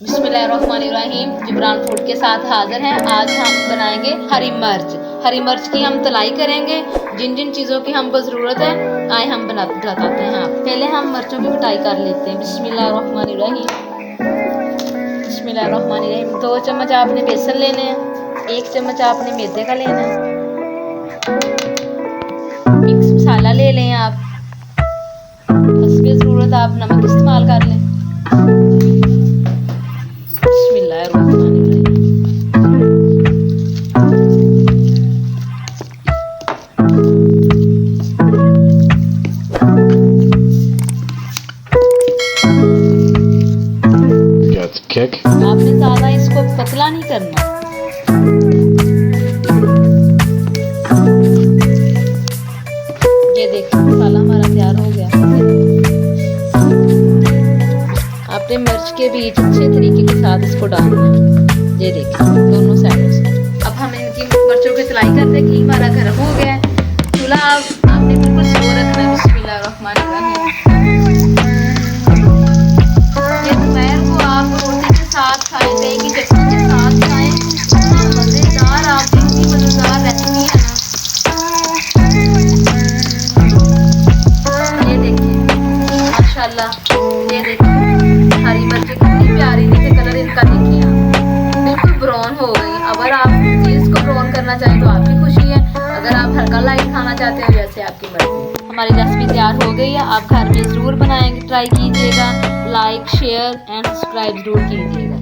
बिस्मिल्लाहिर्रहमानिर्रहीम। जिब्रान फूड के साथ हाजिर हैं। आज हम बनाएंगे हरी मिर्च। हरी मिर्च की हम तलाई करेंगे। जिन जिन चीज़ों की हमको ज़रूरत है आए हम बताते हैं आप। पहले हम मिर्चों की कटाई कर लेते हैं। बिस्मिल्लाहिर्रहमानिर्रहीम। 2 चम्मच आपने बेसन लेने हैं, 1 चम्मच आपने मैदे का लेना है। मिक्स मसाला ले लें आप, हस्बे ज़रूरत आप नमक इस्तेमाल कर लें। Kick. आपने ज़्यादा इसको पतला नहीं करना। ये देखिए मसाला हमारा तैयार हो गया। आपने मिर्च के बीच अच्छे तरीके के साथ इसको डालना है। ये देखिए दोनों साइडों से। अब हम इनकी मिर्चों की तलाई करते हैं। घी हमारा गर्म हो गया है। चूल्हा आपने बिल्कुल स्लो रखना है। बिस्मिल्लाहिर्रहमानिर्रहीम। ये दोपहर को आप रोटी के साथ खाएं, दही की चटनी के साथ खाएं। इतना मज़ेदार आप इतनी मज़ेदार रेसिपी है ना। ये देखिए माशाल्लाह। ये देखिए हरी मिर्च कितनी प्यारी देखिए, कलर इनका देखिए आप बिल्कुल ब्राउन हो गई। अगर आप चीज़ को ब्राउन करना चाहें तो आपकी खुशी है, अगर आप हल्का लाइट खाना चाहते हैं जैसे आपकी मर्जी। हमारी रेसिपी तैयार हो गई है। आप घर में ज़रूर बनाएंगे, ट्राई कीजिएगा। लाइक शेयर एंड सब्सक्राइब ज़रूर कीजिएगा।